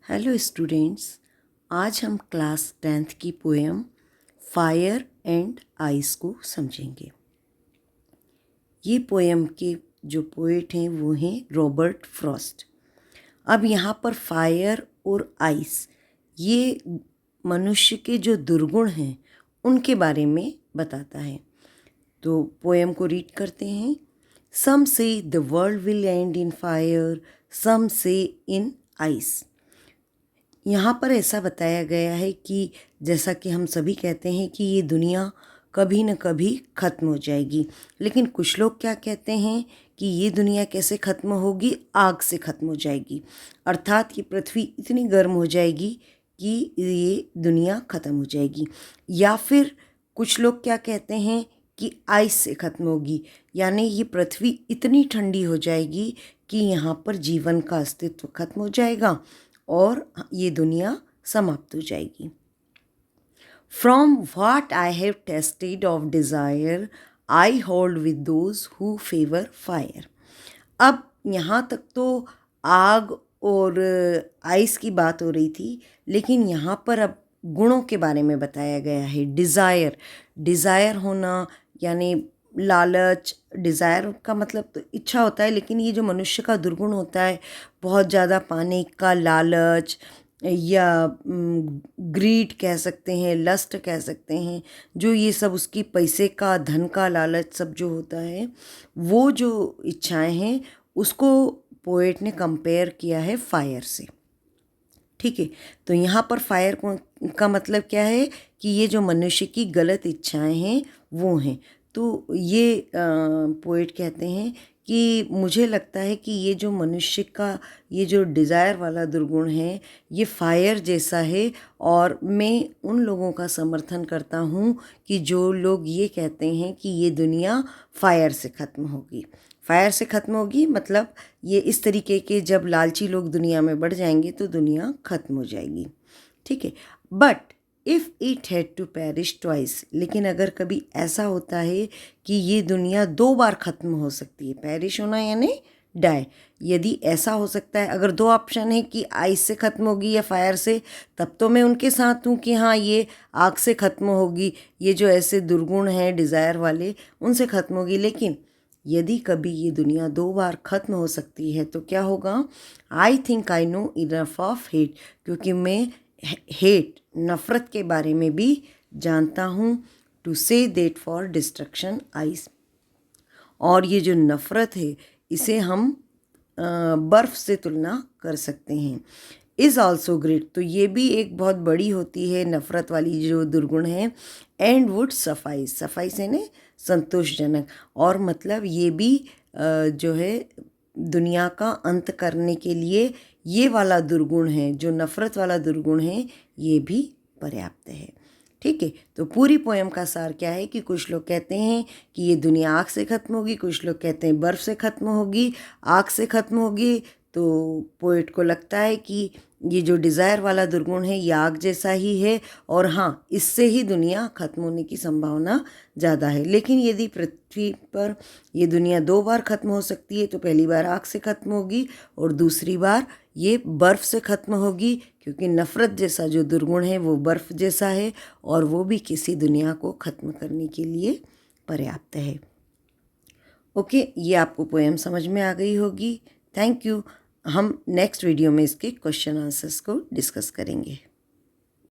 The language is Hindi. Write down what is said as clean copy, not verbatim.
हेलो स्टूडेंट्स, आज हम क्लास 10th की पोएम फायर एंड आइस को समझेंगे। ये पोएम के जो पोएट हैं वो हैं रॉबर्ट फ्रॉस्ट। अब यहाँ पर फायर और आइस ये मनुष्य के जो दुर्गुण हैं उनके बारे में बताता है। तो पोएम को रीड करते हैं। Some say the world will end in fire, some say in ice. यहाँ पर ऐसा बताया गया है कि जैसा कि हम सभी कहते हैं कि ये दुनिया कभी न कभी ख़त्म हो जाएगी, लेकिन कुछ लोग क्या कहते हैं कि ये दुनिया कैसे ख़त्म होगी, आग से ख़त्म हो जाएगी। अर्थात ये पृथ्वी इतनी गर्म हो जाएगी कि ये दुनिया ख़त्म हो जाएगी। या फिर कुछ लोग क्या कहते हैं कि आइस से ख़त्म होगी, यानी ये पृथ्वी इतनी ठंडी हो जाएगी कि यहाँ पर जीवन का अस्तित्व ख़त्म हो जाएगा और ये दुनिया समाप्त हो जाएगी। From what I have tasted of desire, I hold with those who favor fire. अब यहाँ तक तो आग और आइस की बात हो रही थी, लेकिन यहाँ पर अब गुणों के बारे में बताया गया है। डिज़ायर होना यानी लालच। डिज़ायर का मतलब तो इच्छा होता है, लेकिन ये जो मनुष्य का दुर्गुण होता है, बहुत ज़्यादा पाने का लालच या ग्रीड कह सकते हैं, लस्ट कह सकते हैं, जो ये सब उसकी पैसे का, धन का लालच सब जो होता है, वो जो इच्छाएं हैं उसको पोएट ने कंपेयर किया है फायर से। ठीक है, तो यहाँ पर फायर का मतलब क्या है कि ये जो मनुष्य की गलत इच्छाएं हैं वो हैं। तो ये पोएट कहते हैं कि मुझे लगता है कि ये जो मनुष्य का ये जो डिज़ायर वाला दुर्गुण है ये फायर जैसा है, और मैं उन लोगों का समर्थन करता हूँ कि जो लोग ये कहते हैं कि ये दुनिया फायर से ख़त्म होगी। फायर से ख़त्म होगी मतलब ये इस तरीके के जब लालची लोग दुनिया में बढ़ जाएंगे तो दुनिया ख़त्म हो जाएगी। ठीक है, but if it had to perish twice, लेकिन अगर कभी ऐसा होता है कि ये दुनिया 2 बार ख़त्म हो सकती है, पेरिश होना यानी डाई, यदि ऐसा हो सकता है, अगर 2 ऑप्शन है कि आइस से ख़त्म होगी या फायर से, तब तो मैं उनके साथ हूँ कि हाँ ये आग से ख़त्म होगी, ये जो ऐसे दुर्गुण हैं डिज़ायर वाले उनसे ख़त्म होगी। लेकिन यदि कभी ये दुनिया 2 बार ख़त्म हो सकती है तो क्या होगा? I think I know enough of hate, क्योंकि मैं हेट नफ़रत के बारे में भी जानता हूँ। टू से देट फॉर डिस्ट्रक्शन आइस, और ये जो नफ़रत है इसे हम बर्फ़ से तुलना कर सकते हैं। इज़ ऑल्सो ग्रेट, तो ये भी एक बहुत बड़ी होती है नफ़रत वाली जो दुर्गुण है। एंड वुड सफाइस, सफाइस यानी संतोषजनक, और मतलब ये भी जो है दुनिया का अंत करने के लिए ये वाला दुर्गुण है, जो नफ़रत वाला दुर्गुण है, ये भी पर्याप्त है। ठीक है, तो पूरी पोएम का सार क्या है कि कुछ लोग कहते हैं कि ये दुनिया आग से ख़त्म होगी, कुछ लोग कहते हैं बर्फ़ से ख़त्म होगी, आग से ख़त्म होगी। तो पोएट को लगता है कि ये जो डिज़ायर वाला दुर्गुण है ये आग जैसा ही है, और हाँ इससे ही दुनिया ख़त्म होने की संभावना ज़्यादा है। लेकिन यदि पृथ्वी पर ये दुनिया 2 बार ख़त्म हो सकती है तो पहली बार आग से ख़त्म होगी और दूसरी बार ये बर्फ़ से ख़त्म होगी, क्योंकि नफ़रत जैसा जो दुर्गुण है वो बर्फ़ जैसा है और वो भी किसी दुनिया को ख़त्म करने के लिए पर्याप्त है। ओके, ये आपको पोएम समझ में आ गई होगी। Thank you. हम नेक्स्ट वीडियो में इसके क्वेश्चन आंसर्स को डिस्कस करेंगे।